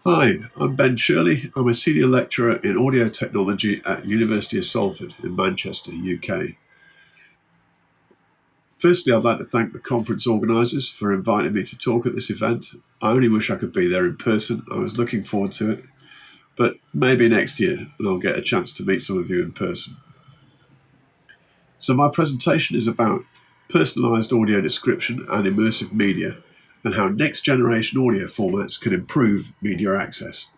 Hi, I'm Ben Shirley. I'm a senior lecturer in audio technology at University of Salford in Manchester, UK. Firstly, I'd like to thank the conference organisers for inviting me to talk at this event. I only wish I could be there in person. I was looking forward to it, but maybe next year and I'll get a chance to meet some of you in person. So my presentation is about personalised audio description and immersive media and how next generation audio formats can improve media access.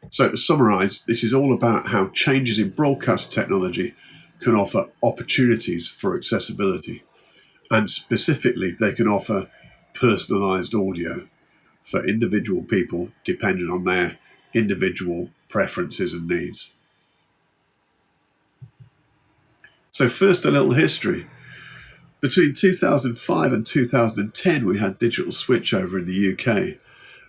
So to summarise, this is all about how changes in broadcast technology can offer opportunities for accessibility. And specifically, they can offer personalised audio for individual people depending on their individual preferences and needs. So first, a little history. Between 2005 and 2010, we had digital switchover in the UK.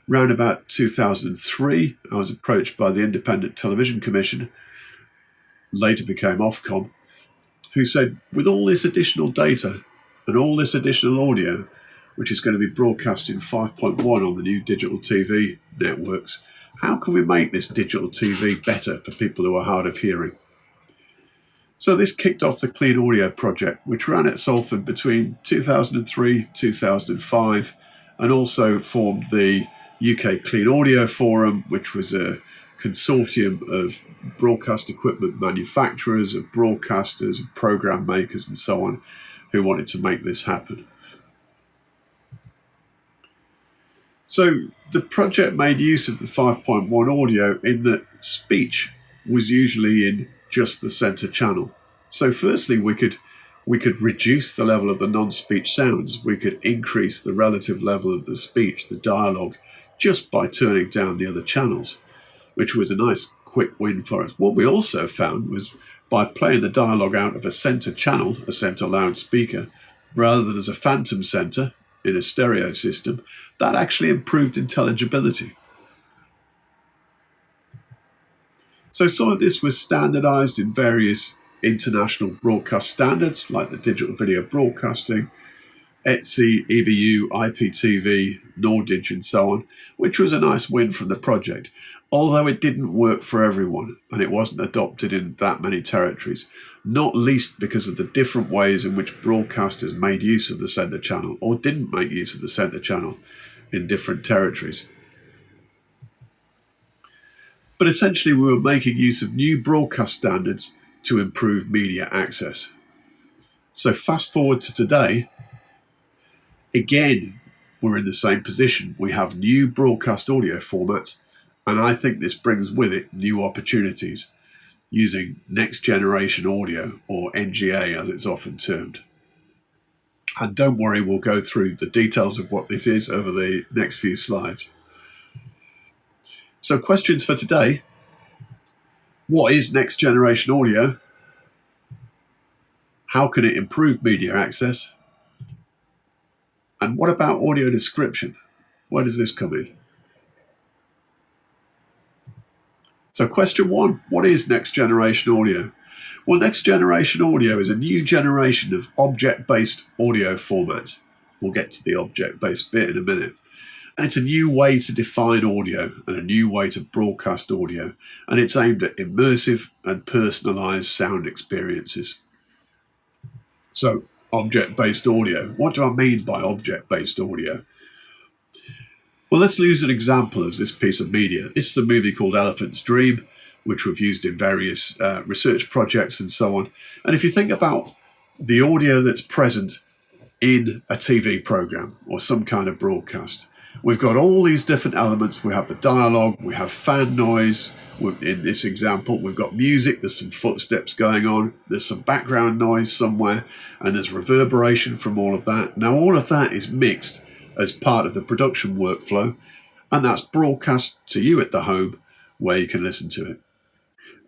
Round about 2003, I was approached by the Independent Television Commission, later became Ofcom, who said, with all this additional data and all this additional audio, which is going to be broadcast in 5.1 on the new digital TV networks, how can we make this digital TV better for people who are hard of hearing? So this kicked off the Clean Audio project, which ran at Salford between 2003 2005, and also formed the UK Clean Audio Forum, which was a consortium of broadcast equipment manufacturers, of broadcasters, of program makers, and so on, who wanted to make this happen. So the project made use of the 5.1 audio in that speech was usually in just the center channel. So firstly, we could reduce the level of the non-speech sounds. We could increase the relative level of the speech, the dialogue, just by turning down the other channels, which was a nice quick win for us. What we also found was by playing the dialogue out of a center channel, a center loudspeaker, rather than as a phantom center in a stereo system, that actually improved intelligibility. So some of this was standardized in various international broadcast standards like the Digital Video Broadcasting, ETSI, EBU, IPTV, Nordage, and so on, which was a nice win from the project, although it didn't work for everyone and it wasn't adopted in that many territories, not least because of the different ways in which broadcasters made use of the centre channel or didn't make use of the centre channel in different territories. But essentially, we were making use of new broadcast standards to improve media access. So fast forward to today, again, we're in the same position. We have new broadcast audio formats, and I think this brings with it new opportunities using next generation audio, or NGA as it's often termed. And don't worry, we'll go through the details of what this is over the next few slides. So questions for today. What is next generation audio? How can it improve media access? And what about audio description? Where does this come in? So question one, what is next generation audio? Well, next generation audio is a new generation of object-based audio formats. We'll get to the object-based bit in a minute. And it's a new way to define audio and a new way to broadcast audio. And it's aimed at immersive and personalized sound experiences. So, object-based audio. What do I mean by object-based audio? Well, let's use an example of this piece of media. This is a movie called Elephant's Dream, which we've used in various research projects and so on. And if you think about the audio that's present in a TV program or some kind of broadcast, we've got all these different elements. We have the dialogue, we have fan noise. In this example, we've got music, there's some footsteps going on, there's some background noise somewhere, and there's reverberation from all of that. Now, all of that is mixed as part of the production workflow, and that's broadcast to you at the home where you can listen to it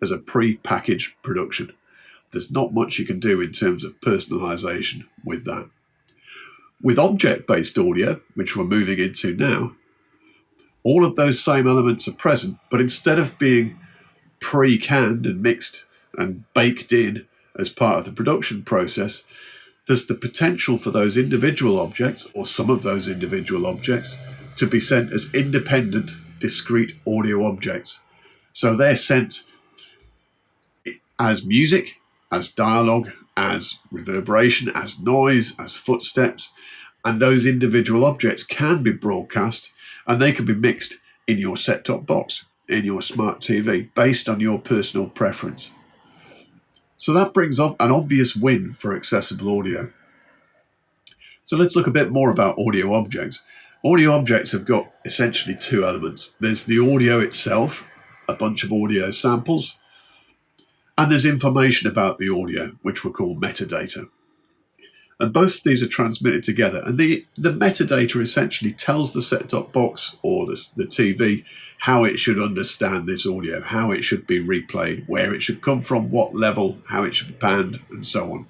as a pre-packaged production. There's not much you can do in terms of personalization with that. With object-based audio, which we're moving into now, all of those same elements are present, but instead of being pre-canned and mixed and baked in as part of the production process, there's the potential for those individual objects, or some of those individual objects, to be sent as independent, discrete audio objects. So they're sent as music, as dialogue, as reverberation, as noise, as footsteps, and those individual objects can be broadcast and they can be mixed in your set-top box, in your smart TV, based on your personal preference. So that brings up an obvious win for accessible audio. So let's look a bit more about audio objects. Audio objects have got essentially two elements. There's the audio itself, a bunch of audio samples, and there's information about the audio, which we'll call metadata. And both of these are transmitted together. And the metadata essentially tells the set-top box or the TV how it should understand this audio, how it should be replayed, where it should come from, what level, how it should be panned, and so on.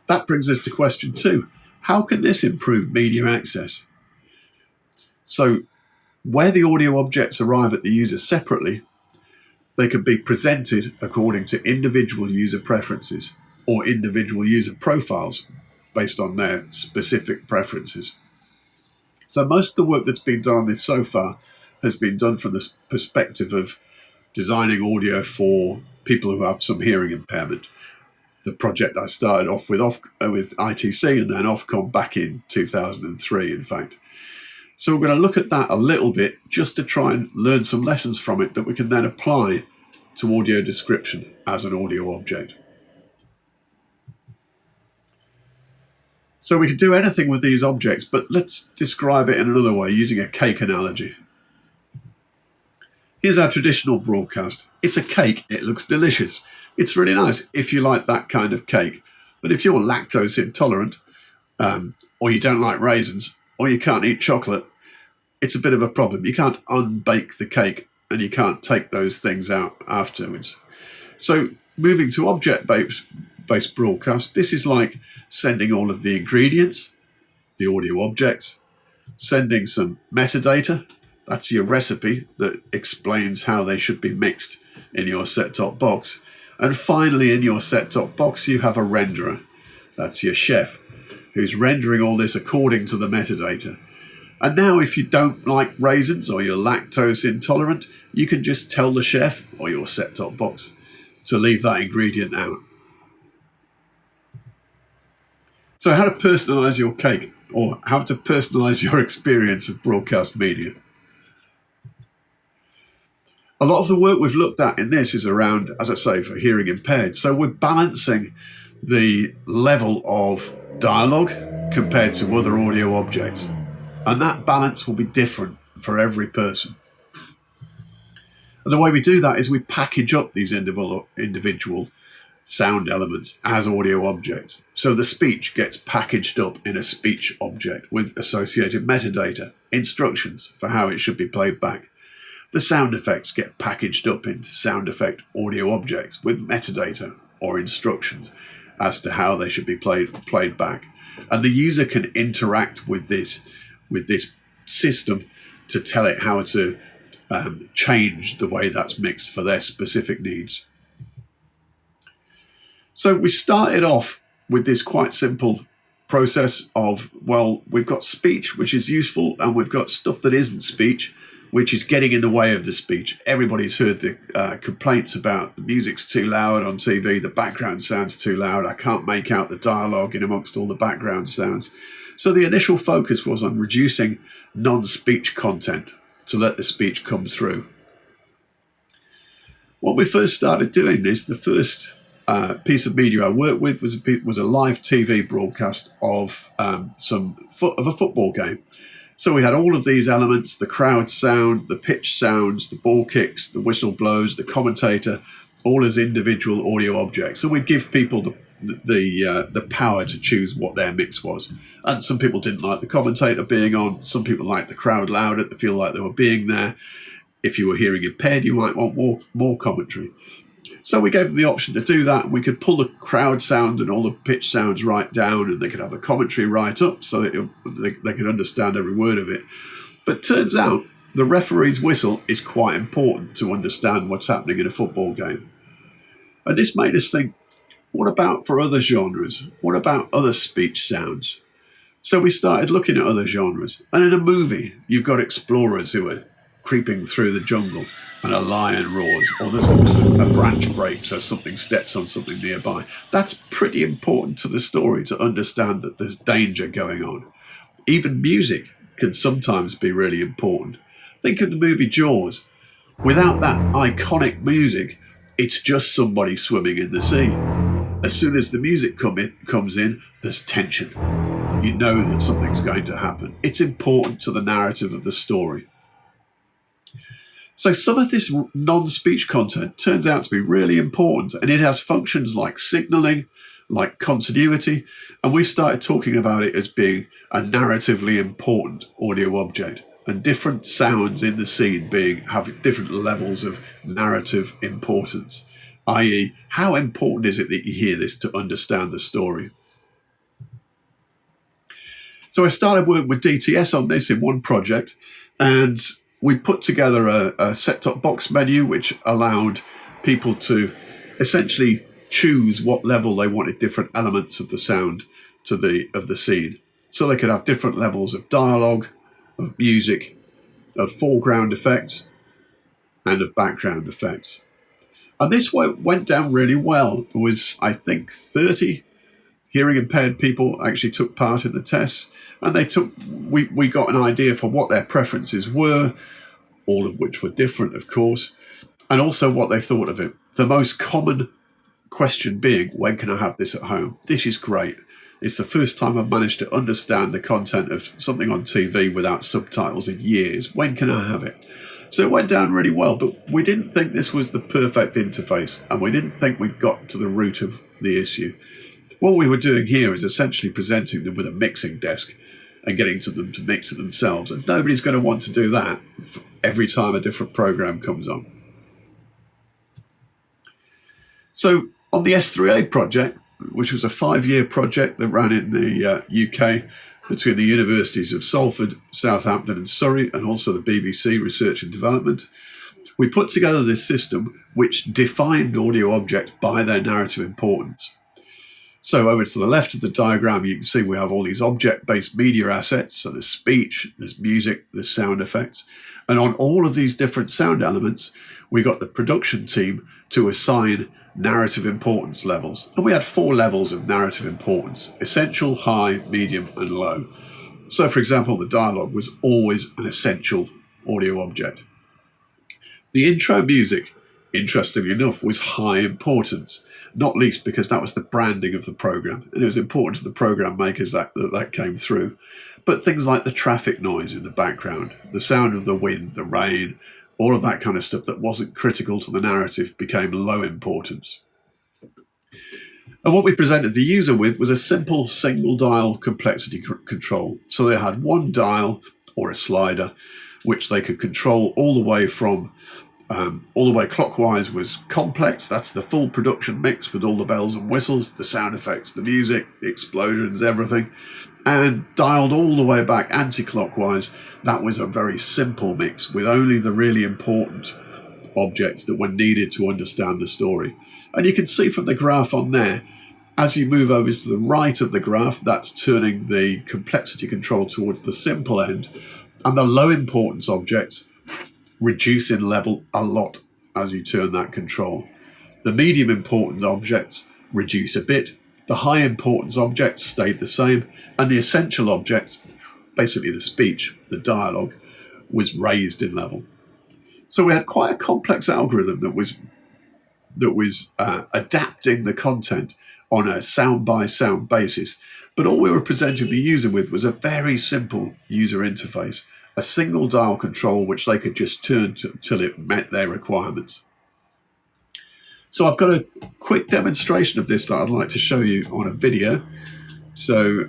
That brings us to question 2. How can this improve media access? So where the audio objects arrive at the user separately, they can be presented according to individual user preferences or individual user profiles based on their specific preferences. So most of the work that's been done on this so far has been done from the perspective of designing audio for people who have some hearing impairment. The project I started off with ITC and then Ofcom back in 2003, in fact. So we're going to look at that a little bit just to try and learn some lessons from it that we can then apply to audio description as an audio object. So we can do anything with these objects, but let's describe it in another way using a cake analogy. Here's our traditional broadcast. It's a cake. It looks delicious. It's really nice if you like that kind of cake. But if you're lactose intolerant, or you don't like raisins, or you can't eat chocolate, it's a bit of a problem. You can't unbake the cake and you can't take those things out afterwards. So moving to object-based broadcast, this is like sending all of the ingredients, the audio objects, sending some metadata, that's your recipe that explains how they should be mixed in your set-top box. And finally, in your set-top box, you have a renderer. That's your chef, who's rendering all this according to the metadata. And now if you don't like raisins or you're lactose intolerant, you can just tell the chef or your set-top box to leave that ingredient out. So how to personalize your cake, or how to personalize your experience of broadcast media. A lot of the work we've looked at in this is around, as I say, for hearing impaired. So we're balancing the level of dialogue compared to other audio objects. And that balance will be different for every person. And the way we do that is we package up these individual sound elements as audio objects. So the speech gets packaged up in a speech object with associated metadata, instructions for how it should be played back. The sound effects get packaged up into sound effect audio objects with metadata or instructions as to how they should be played back. And the user can interact with this system to tell it how to change the way that's mixed for their specific needs. So we started off with this quite simple process of, well, we've got speech, which is useful, and we've got stuff that isn't speech, which is getting in the way of the speech. Everybody's heard the complaints about the music's too loud on TV, the background sounds too loud, I can't make out the dialogue in amongst all the background sounds. So the initial focus was on reducing non-speech content to let the speech come through. When we first started doing this, the first piece of media I worked with was a live TV broadcast of a football game. So we had all of these elements: the crowd sound, the pitch sounds, the ball kicks, the whistle blows, the commentator, all as individual audio objects. So we'd give people the power to choose what their mix was. And some people didn't like the commentator being on. Some people liked the crowd louder to feel like they were being there. If you were hearing impaired, you might want more commentary. So we gave them the option to do that. We could pull the crowd sound and all the pitch sounds right down, and they could have the commentary right up so they could understand every word of it. But turns out the referee's whistle is quite important to understand what's happening in a football game. And this made us think, what about for other genres? What about other speech sounds? So we started looking at other genres. And in a movie, you've got explorers who are creeping through the jungle and a lion roars, or there's a branch breaks or something steps on something nearby. That's pretty important to the story to understand that there's danger going on. Even music can sometimes be really important. Think of the movie Jaws. Without that iconic music, it's just somebody swimming in the sea. As soon as the music comes in, there's tension. You know that something's going to happen. It's important to the narrative of the story. So some of this non-speech content turns out to be really important, and it has functions like signaling, like continuity, and we started talking about it as being a narratively important audio object, and different sounds in the scene have different levels of narrative importance, i.e., how important is it that you hear this to understand the story? So I started working with DTS on this in one project, and we put together a set-top box menu which allowed people to essentially choose what level they wanted different elements of the sound of the scene. So they could have different levels of dialogue, of music, of foreground effects, and of background effects. And this went down really well. There was, I think, 30 hearing impaired people actually took part in the tests, and we got an idea for what their preferences were, all of which were different, of course, and also what they thought of it. The most common question being, when can I have this at home? This is great. It's the first time I've managed to understand the content of something on TV without subtitles in years. When can I have it? So it went down really well, but we didn't think this was the perfect interface, and we didn't think we'd got to the root of the issue. What we were doing here is essentially presenting them with a mixing desk and getting them to mix it themselves. And nobody's going to want to do that every time a different program comes on. So on the S3A project, which was a 5-year project that ran in the UK between the universities of Salford, Southampton and Surrey, and also the BBC Research and Development, we put together this system which defined audio objects by their narrative importance. So over to the left of the diagram, you can see we have all these object-based media assets. So there's speech, there's music, there's sound effects. And on all of these different sound elements, we got the production team to assign narrative importance levels. And we had 4 levels of narrative importance: essential, high, medium, and low. So for example, the dialogue was always an essential audio object. The intro music, interestingly enough, was high importance, not least because that was the branding of the program, and it was important to the program makers that came through. But things like the traffic noise in the background, the sound of the wind, the rain, all of that kind of stuff that wasn't critical to the narrative became low importance. And what we presented the user with was a simple single dial complexity control. So they had one dial or a slider which they could control all the way from all the way clockwise was complex. That's the full production mix with all the bells and whistles, the sound effects, the music, the explosions, everything. And dialed all the way back anti-clockwise, that was a very simple mix with only the really important objects that were needed to understand the story. And you can see from the graph on there, as you move over to the right of the graph, that's turning the complexity control towards the simple end. And the low importance objects reduce in level a lot as you turn that control. The medium importance objects reduce a bit, the high importance objects stayed the same, and the essential objects, basically the speech, the dialogue, was raised in level. So we had quite a complex algorithm that was adapting the content on a sound-by-sound basis, but all we were presenting the user with was a very simple user interface, a single dial control which they could just turn till it met their requirements. So I've got a quick demonstration of this that I'd like to show you on a video. So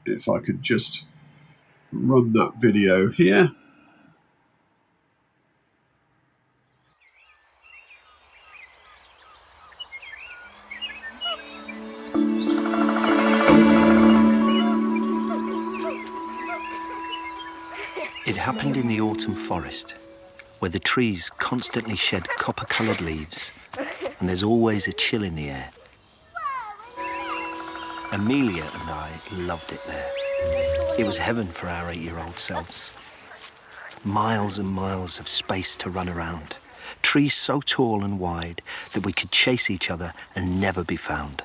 if I could just run that video here. It happened in the autumn forest, where the trees constantly shed copper-coloured leaves, and there's always a chill in the air. Amelia and I loved it there. It was heaven for our 8-year-old selves. Miles and miles of space to run around. Trees so tall and wide that we could chase each other and never be found.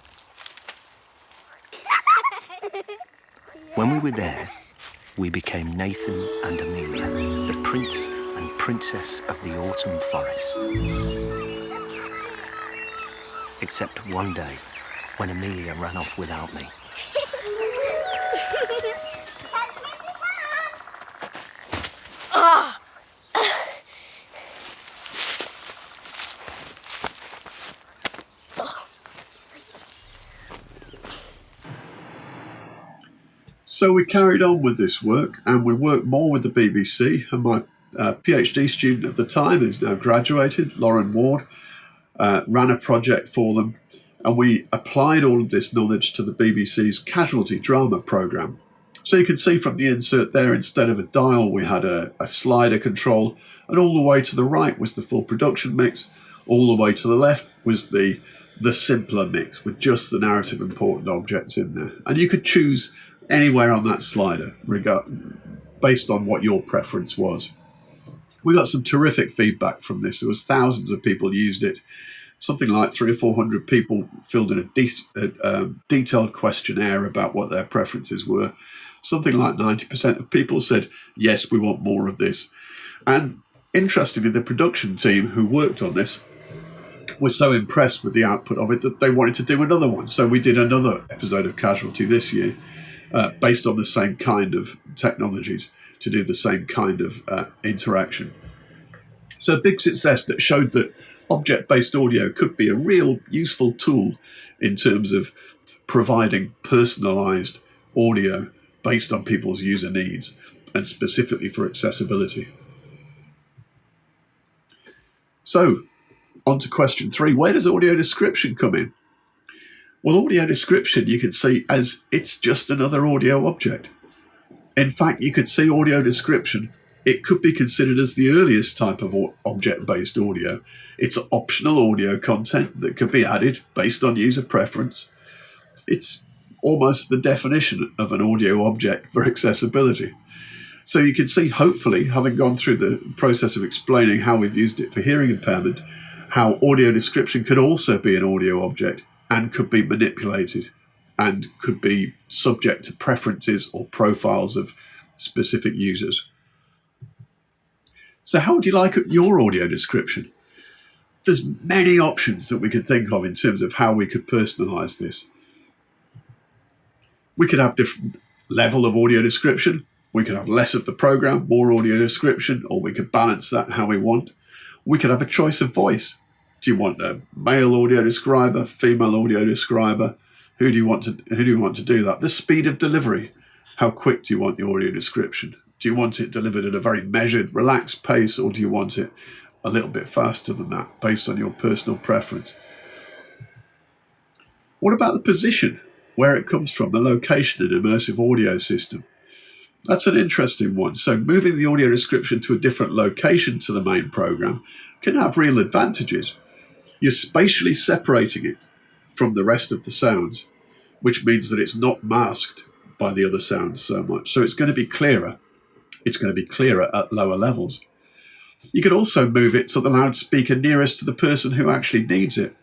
When we were there, we became Nathan and Amelia, the prince and princess of the autumn forest. Except one day, when Amelia ran off without me. So we carried on with this work, and we worked more with the BBC, and my PhD student at the time, who's now graduated, Lauren Ward, ran a project for them, and we applied all of this knowledge to the BBC's casualty drama programme. So you can see from the insert there, instead of a dial, we had a slider control, and all the way to the right was the full production mix, all the way to the left was the simpler mix with just the narrative important objects in there. And you could choose anywhere on that slider, based on what your preference was. We got some terrific feedback from this. There was thousands of people used it. Something like 300 or 400 people filled in a detailed questionnaire about what their preferences were. Something like 90% of people said, yes, we want more of this. And interestingly, the production team who worked on this was so impressed with the output of it that they wanted to do another one. So we did another episode of Casualty this year, based on the same kind of technologies to do the same kind of interaction. So a big success that showed that object-based audio could be a real useful tool in terms of providing personalised audio based on people's user needs and specifically for accessibility. So, on to question 3. Where does audio description come in? Well, audio description you can see as it's just another audio object. In fact, you could see audio description, it could be considered as the earliest type of object-based audio. It's optional audio content that could be added based on user preference. It's almost the definition of an audio object for accessibility. So you can see, hopefully, having gone through the process of explaining how we've used it for hearing impairment, how audio description could also be an audio object and could be manipulated and could be subject to preferences or profiles of specific users. So how would you like your audio description? There's many options that we could think of in terms of how we could personalize this. We could have different level of audio description. We could have less of the program, more audio description, or we could balance that how we want. We could have a choice of voice. Do you want a male audio describer, female audio describer? Who do you want to do that? The speed of delivery. How quick do you want your audio description? Do you want it delivered at a very measured, relaxed pace, or do you want it a little bit faster than that, based on your personal preference? What about the position, where it comes from, the location in an immersive audio system? That's an interesting one. So moving the audio description to a different location to the main program can have real advantages. You're spatially separating it from the rest of the sounds, which means that it's not masked by the other sounds so much. So it's going to be clearer. It's going to be clearer at lower levels. You can also move it to the loudspeaker nearest to the person who actually needs it.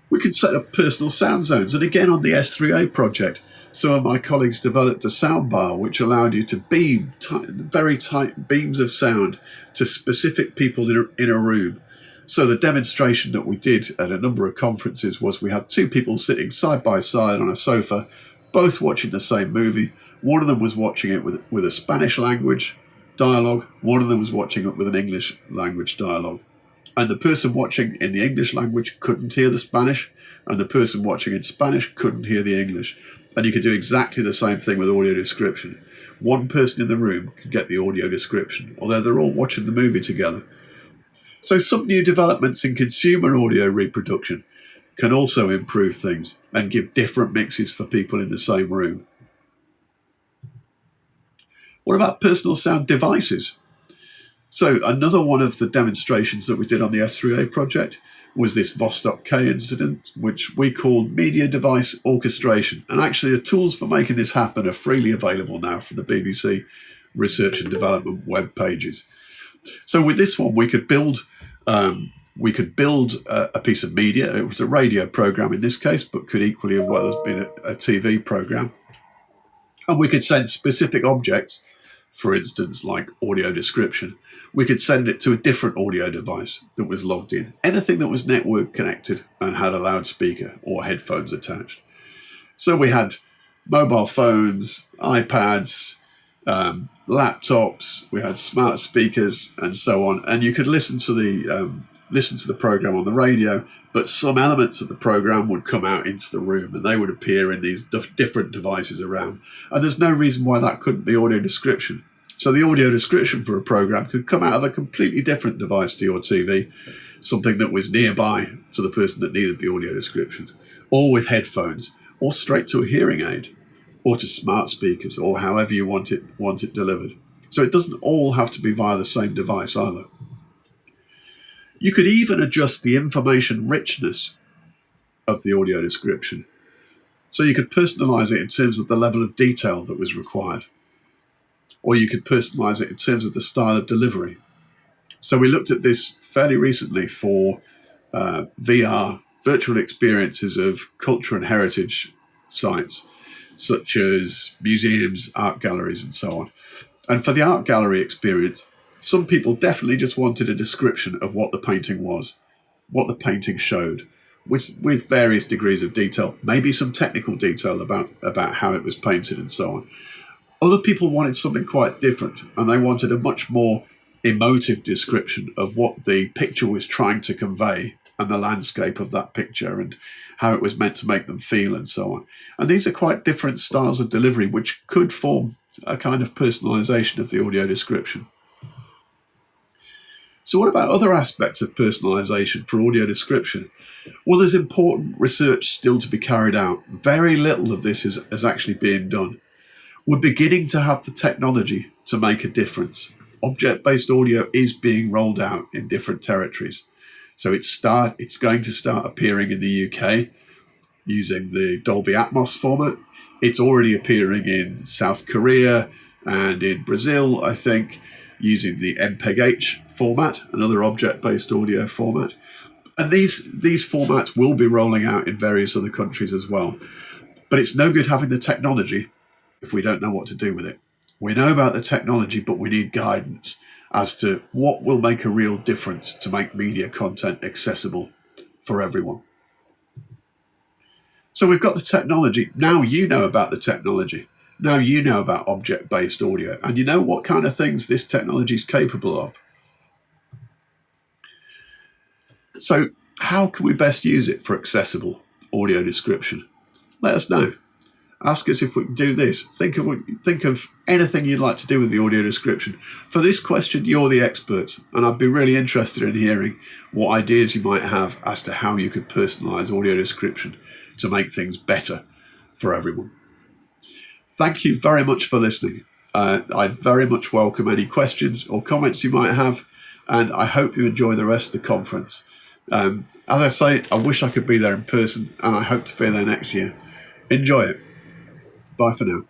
We can set up personal sound zones. And again, on the S3A project, some of my colleagues developed a soundbar which allowed you to beam very tight beams of sound to specific people in a room. So the demonstration that we did at a number of conferences was we had 2 people sitting side by side on a sofa, both watching the same movie. One of them was watching it with a Spanish language dialogue. One of them was watching it with an English language dialogue. And the person watching in the English language couldn't hear the Spanish, and the person watching in Spanish couldn't hear the English. And you could do exactly the same thing with audio description. One person in the room could get the audio description, although they're all watching the movie together. So some new developments in consumer audio reproduction can also improve things and give different mixes for people in the same room. What about personal sound devices? So another one of the demonstrations that we did on the S3A project was this Vostok K incident, which we called media device orchestration. And actually the tools for making this happen are freely available now from the BBC Research and Development web pages. So with this one, we could build a piece of media. It was a radio program in this case, but could equally have well have been a TV program. And we could send specific objects, for instance, like audio description. We could send it to a different audio device that was logged in. Anything that was network connected and had a loudspeaker or headphones attached. So we had mobile phones, iPads, laptops, we had smart speakers and so on. And you could listen to the program on the radio, but some elements of the program would come out into the room and they would appear in these different devices around. And there's no reason why that couldn't be audio description. So the audio description for a program could come out of a completely different device to your TV, something that was nearby to the person that needed the audio description, or with headphones, or straight to a hearing aid, or to smart speakers, or however you want it delivered. So it doesn't all have to be via the same device either. You could even adjust the information richness of the audio description. So you could personalize it in terms of the level of detail that was required. Or you could personalize it in terms of the style of delivery. So we looked at this fairly recently for VR, virtual experiences of culture and heritage sites, such as museums, art galleries, and so on. And for the art gallery experience, some people definitely just wanted a description of what the painting was, what the painting showed, with various degrees of detail, maybe some technical detail about how it was painted and so on. Other people wanted something quite different, and they wanted a much more emotive description of what the picture was trying to convey and the landscape of that picture and how it was meant to make them feel and so on. And these are quite different styles of delivery, which could form a kind of personalization of the audio description. So what about other aspects of personalization for audio description? Well, there's important research still to be carried out. Very little of this is actually being done. We're beginning to have the technology to make a difference. Object-based audio is being rolled out in different territories. So it's going to start appearing in the UK using the Dolby Atmos format. It's already appearing in South Korea and in Brazil, I think, using the MPEG-H format, another object-based audio format. And these formats will be rolling out in various other countries as well. But it's no good having the technology if we don't know what to do with it. We know about the technology, but we need guidance as to what will make a real difference to make media content accessible for everyone. So we've got the technology. Now you know about the technology. Now you know about object-based audio, and you know what kind of things this technology is capable of. So how can we best use it for accessible audio description? Let us know. Ask us if we can do this. Think of anything you'd like to do with the audio description. For this question, you're the experts, and I'd be really interested in hearing what ideas you might have as to how you could personalize audio description to make things better for everyone. Thank you very much for listening. I'd very much welcome any questions or comments you might have, and I hope you enjoy the rest of the conference. As I say, I wish I could be there in person, and I hope to be there next year. Enjoy it. Bye for now.